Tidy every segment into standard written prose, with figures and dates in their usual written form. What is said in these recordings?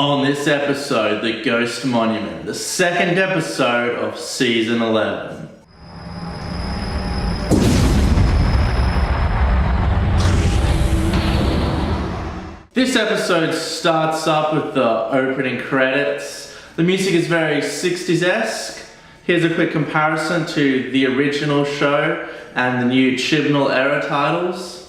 On this episode, The Ghost Monument, the second episode of Season 11. This episode starts up with the opening credits. The music is very 60s-esque. Here's a quick comparison to the original show and the new Chibnall era titles.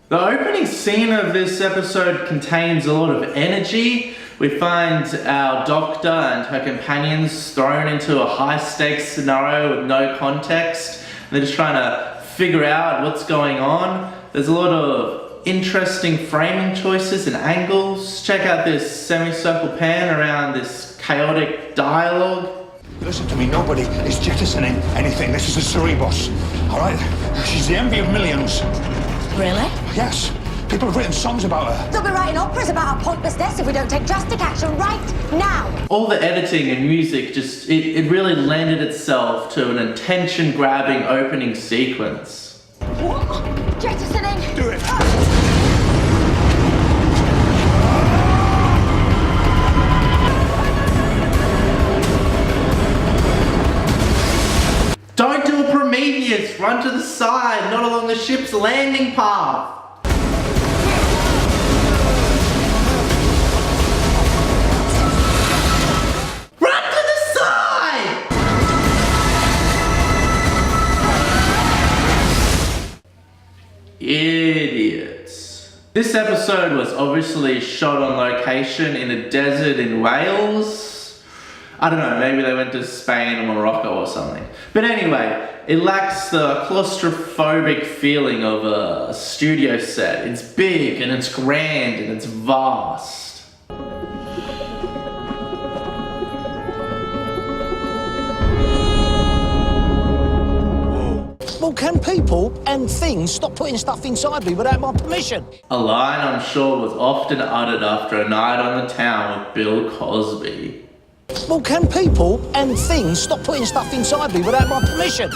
The opening scene of this episode contains a lot of energy. We find our doctor and her companions thrown into a high-stakes scenario with no context. They're just trying to figure out what's going on. There's a lot of interesting framing choices and angles. Check out this semicircle pan around this chaotic dialogue. Listen to me, nobody is jettisoning anything. This is a Cerebos, all right? She's the envy of millions. Really? Yes. People have written songs about her. They'll be writing operas about our pointlessness if we don't take drastic action right now. All the editing and music just, it really lended itself to an attention-grabbing opening sequence. What? Jettisoning? Do it. Don't do a Prometheus! Run to the side, not along the ship's landing path! Run to the side! Idiots. This episode was obviously shot on location in a desert in Wales. I don't know, maybe they went to Spain or Morocco or something. But anyway, it lacks the claustrophobic feeling of a studio set. It's big and it's grand and it's vast. Well, can people and things stop putting stuff inside me without my permission? A line I'm sure was often uttered after a night on the town with Bill Cosby. Well, can people and things stop putting stuff inside me without my permission?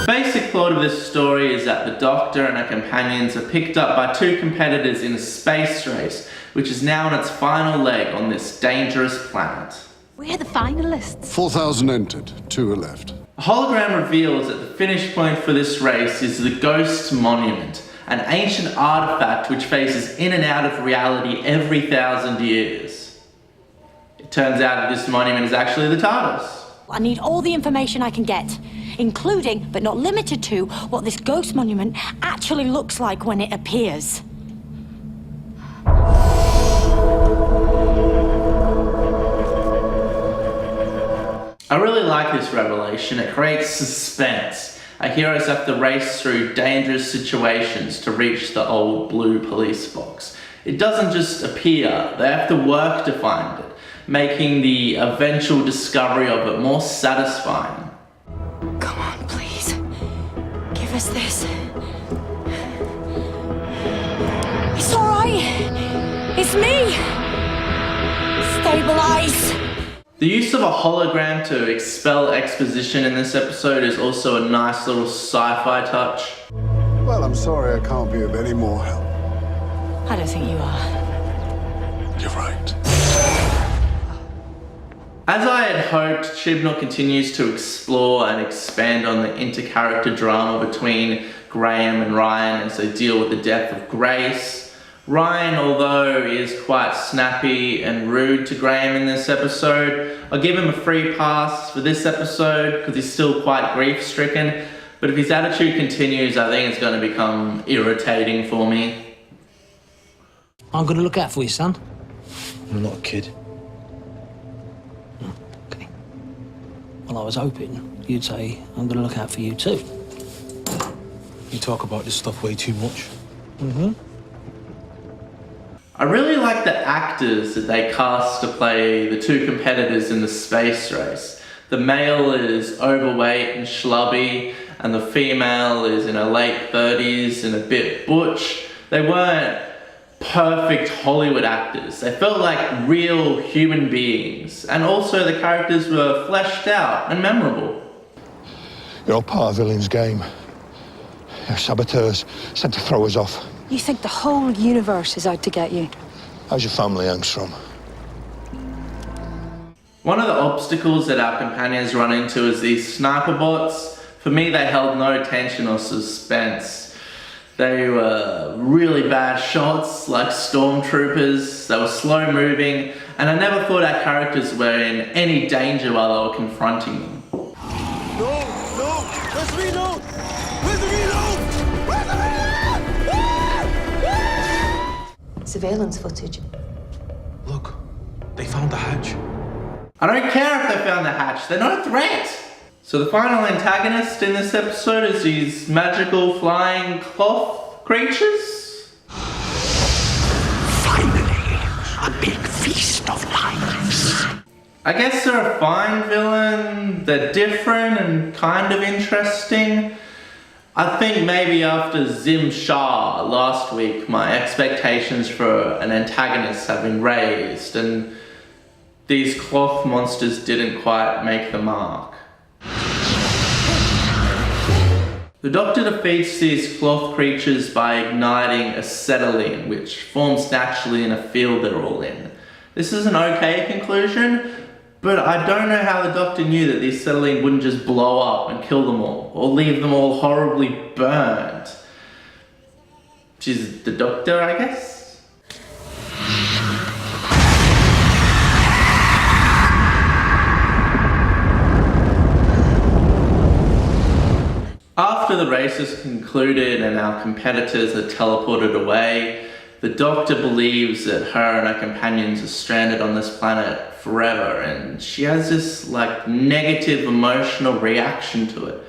Basic plot of this story is that the Doctor and her companions are picked up by two competitors in a space race, which is now on its final leg on this dangerous planet. We're the finalists. 4,000 entered, 2 are left. A hologram reveals that the finish point for this race is the Ghost Monument, an ancient artifact which phases in and out of reality every 1,000 years. It turns out that this monument is actually the TARDIS. I need all the information I can get, including, but not limited to, what this ghost monument actually looks like when it appears. I really like this revelation. It creates suspense. Our heroes have to race through dangerous situations to reach the old blue police box. It doesn't just appear, they have to work to find it, making the eventual discovery of it more satisfying. Come on, please. Give us this. It's all right. It's me. Stabilize. The use of a hologram to expel exposition in this episode is also a nice little sci-fi touch. Well, I'm sorry I can't be of any more help. I don't think you are. You're right. As I had hoped, Chibnall continues to explore and expand on the inter-character drama between Graham and Ryan as they deal with the death of Grace. Ryan, although he is quite snappy and rude to Graham in this episode, I'll give him a free pass for this episode because he's still quite grief-stricken. But if his attitude continues, I think it's going to become irritating for me. I'm going to look out for you, son. I'm not a kid. Okay. Well, I was hoping you'd say, I'm going to look out for you too. You talk about this stuff way too much. Mm-hmm. I really like the actors that they cast to play the two competitors in the space race. The male is overweight and schlubby, and the female is in her late 30s and a bit butch. They weren't perfect Hollywood actors. They felt like real human beings. And also the characters were fleshed out and memorable. You're all part of villain's game. You're saboteurs sent to throw us off. You think the whole universe is out to get you? How's your family, Angstrom? One of the obstacles that our companions run into is these sniper bots. For me, they held no tension or suspense. They were really bad shots, like stormtroopers. They were slow moving, and I never thought our characters were in any danger while they were confronting them. No! Let's reload! Surveillance footage. Look, they found the hatch. I don't care if they found the hatch, they're not a threat! So the final antagonist in this episode is these magical flying cloth creatures? Finally, a big feast of lights. I guess they're a fine villain, they're different and kind of interesting. I think maybe after Zim Shah last week, my expectations for an antagonist have been raised, and these cloth monsters didn't quite make the mark. The Doctor defeats these cloth creatures by igniting acetylene, which forms naturally in a field they're all in. This is an okay conclusion, but I don't know how the Doctor knew that the acetylene wouldn't just blow up and kill them all, or leave them all horribly burned. She's the Doctor, I guess? After the race is concluded and our competitors are teleported away, the Doctor believes that her and her companions are stranded on this planet forever, and she has this like negative emotional reaction to it.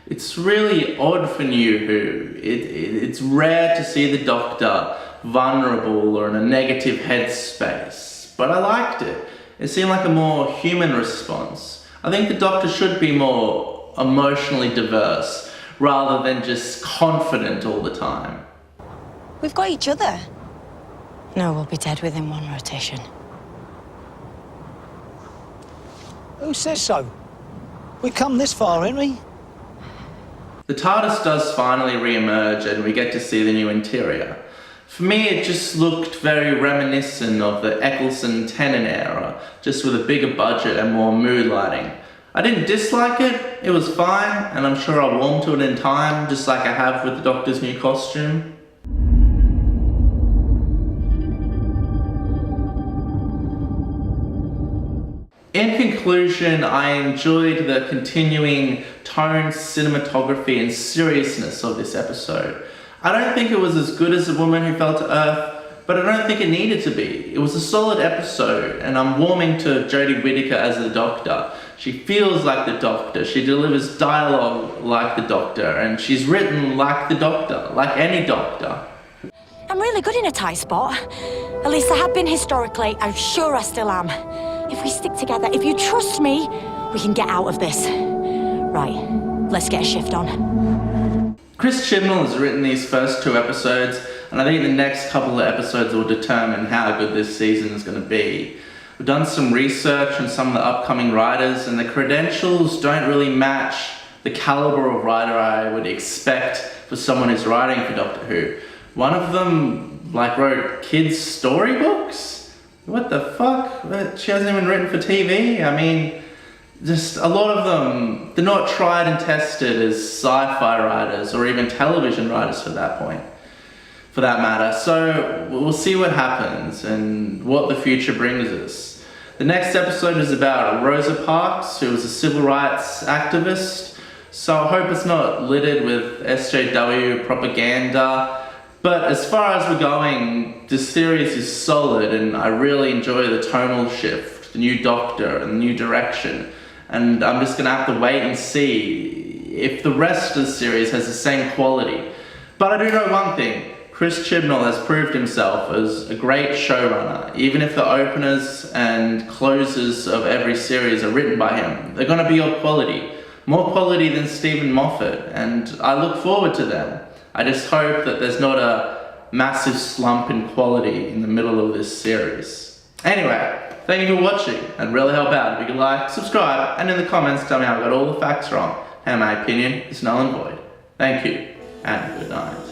It's really odd for New Who. It's rare to see the Doctor vulnerable or in a negative headspace, but I liked it. It seemed like a more human response. I think the Doctor should be more emotionally diverse rather than just confident all the time. We've got each other. No, we'll be dead within one rotation. Who says so? We come this far, ain't we? The TARDIS does finally re-emerge and we get to see the new interior. For me, it just looked very reminiscent of the Eccleston-Tennant era, just with a bigger budget and more mood lighting. I didn't dislike it, it was fine, and I'm sure I'll warm to it in time, just like I have with the Doctor's new costume. In conclusion, I enjoyed the continuing tone, cinematography, and seriousness of this episode. I don't think it was as good as The Woman Who Fell to Earth, but I don't think it needed to be. It was a solid episode, and I'm warming to Jodie Whittaker as the Doctor. She feels like the Doctor, she delivers dialogue like the Doctor, and she's written like the Doctor, like any Doctor. I'm really good in a tight spot. At least I have been historically. I'm sure I still am. If we stick together, if you trust me, we can get out of this. Right, let's get a shift on. Chris Chibnall has written these first 2 episodes, and I think the next couple of episodes will determine how good this season is going to be. We've done some research on some of the upcoming writers, and the credentials don't really match the caliber of writer I would expect for someone who's writing for Doctor Who. One of them wrote kids' storybooks? What the fuck? She hasn't even written for TV? I mean, just a lot of them, they're not tried and tested as sci-fi writers or even television writers for that matter. So we'll see what happens and what the future brings us. The next episode is about Rosa Parks, who was a civil rights activist. So I hope it's not littered with SJW propaganda. But as far as we're going, this series is solid and I really enjoy the tonal shift, the new Doctor and the new direction. And I'm just gonna have to wait and see if the rest of the series has the same quality. But I do know one thing. Chris Chibnall has proved himself as a great showrunner. Even if the openers and closers of every series are written by him, they're gonna be of quality. More quality than Stephen Moffat, and I look forward to them. I just hope that there's not a massive slump in quality in the middle of this series. Anyway, thank you for watching. I'd really help out if you could like, subscribe, and in the comments tell me how I got all the facts wrong and my opinion is null and void. Thank you, and good night.